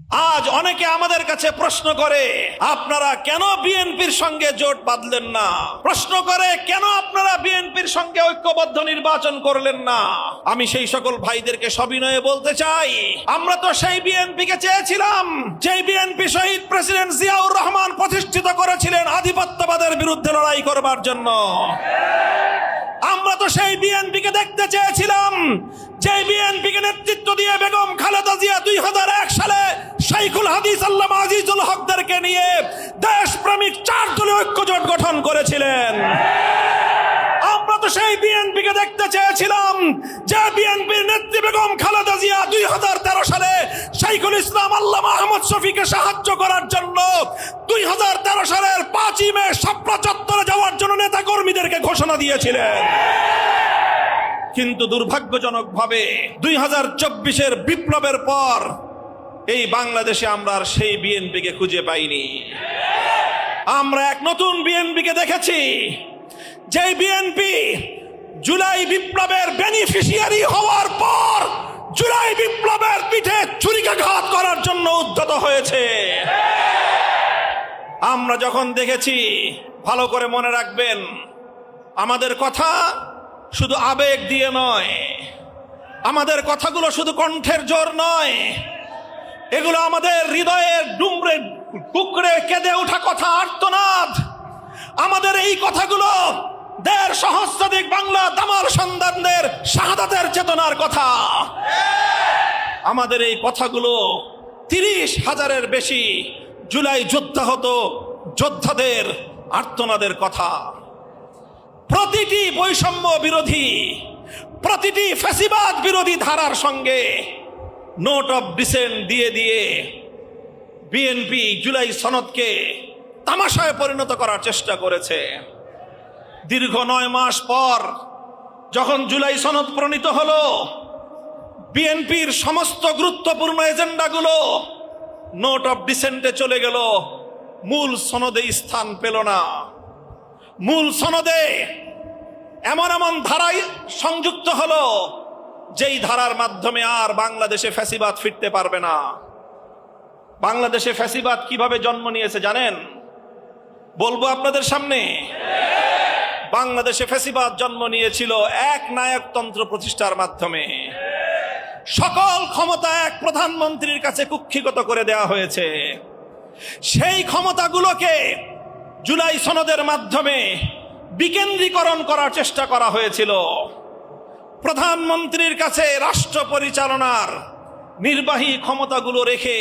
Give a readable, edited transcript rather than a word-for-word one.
আজ অনেকে আমাদের কাছে প্রশ্ন করে, আপনারা কেন বিএনপির সঙ্গে জোট বাঁধলেন না? প্রশ্ন করে, কেন আপনারা বিএনপির সঙ্গে ঐক্যবদ্ধ নির্বাচন করলেন না? আমি সেই সকল ভাইদেরকে সবিনয়ে বলতে চাই, আমরা তো সেই বিএনপিকে চেয়েছিলাম যেই বিএনপি শহীদ প্রেসিডেন্ট জিয়াউর রহমান প্রতিষ্ঠিত করেছিলেন আধিপত্যবাদের বিরুদ্ধে লড়াই করবার জন্য। আমরা তো সেই বিএনপিকে দেখতে চেয়েছিলাম যে বিএনপিকে নেতৃত্ব দিয়ে বেগম খালেদা জিয়া 2001 সালে শাইখুল হাদিস আল্লামা আজিজুল হকদেরকে নিয়ে দেশপ্রেমিক 4 দলীয় ঐক্যজোট গঠন করেছিলেন। আমরা তো সেই বিএনপিকে দেখতে চেয়েছিলাম যে বিএনপির নেত্রী বেগম খালেদা জিয়া 2013 সালে শাইখুল ইসলাম আল্লামা আহমদ শফিকে সাহায্য করার জন্য 2013 সালের 5ই মে শাপলা চত্বরে যাওয়ার জন্য নেতা কর্মীদেরকে ঘোষণা দিয়েছিলেন। কিন্তু দুর্ভাগ্যজনকভাবে 2024-এর বিপ্লবের পর এই বাংলাদেশে আমরা আর সেই বিএনপিকে খুঁজে পাইনি। আমরা এক নতুন বিএনপিকে দেখেছি, যে বিএনপি জুলাই বিপ্লবের বেনিফিশিয়ারি হওয়ার পর জুলাই বিপ্লবের পিঠে ছুরিকাঘাত করার জন্য উদ্যত হয়েছে। আমরা যখন দেখেছি, ভালো করে মনে রাখবেন, আমাদের কথা শুধু আবেগ দিয়ে নয়, আমাদের কথাগুলো শুধু কণ্ঠের জোর নয়, এগুলো আমাদের হৃদয়ের ডুমরে কুকড়ে কেঁদে ওঠা কথা, আর্তনাদ। আমাদের এই কথাগুলো 1.5 সহস্রাধিক বাংলা দামাল সন্তানদের শাহাদাতের চেতনার কথা। আমাদের এই কথাগুলো 30,000-এর বেশি জুলাই যোদ্ধাহত যোদ্ধাদের আর্তনাদের কথা। প্রতিটি বৈষম্য বিরোধী, প্রতিটি ফ্যাসিবাদ বিরোধী ধারার সঙ্গে নোট অফ ডিসেন্ট দিয়ে দিয়ে বিএনপি জুলাই সনদকে তামাশায় পরিণত করার চেষ্টা করেছে। দীর্ঘ 9 মাস পর যখন জুলাই সনদ প্রণীত হলো, বিএনপির সমস্ত গুরুত্বপূর্ণ এজেন্ডাগুলো নোট অফ ডিসেন্টে চলে গেল, মূল সনদে স্থান পেল না। মূল সনদে এমন এমন ধারায় সংযুক্ত হলো যেই ধারার মাধ্যমে আর বাংলাদেশে ফ্যাসিবাদ ফিরতে পারবে না। বাংলাদেশে ফ্যাসিবাদ কিভাবে জন্ম নিয়েছে জানেন? বলবো আপনাদের সামনে। বাংলাদেশে ফ্যাসিবাদ জন্ম নিয়েছিল এক নায়কতন্ত্র প্রতিষ্ঠার মাধ্যমে। সকল ক্ষমতা এক প্রধানমন্ত্রীর কাছে কুক্ষিগত করে দেওয়া হয়েছে। সেই ক্ষমতাগুলোকে জুলাই সনদের মাধ্যমে বিকেন্দ্রীকরণ করার চেষ্টা করা হয়েছিল। প্রধানমন্ত্রীর কাছে রাষ্ট্র পরিচালনার নির্বাহী ক্ষমতাগুলো রেখে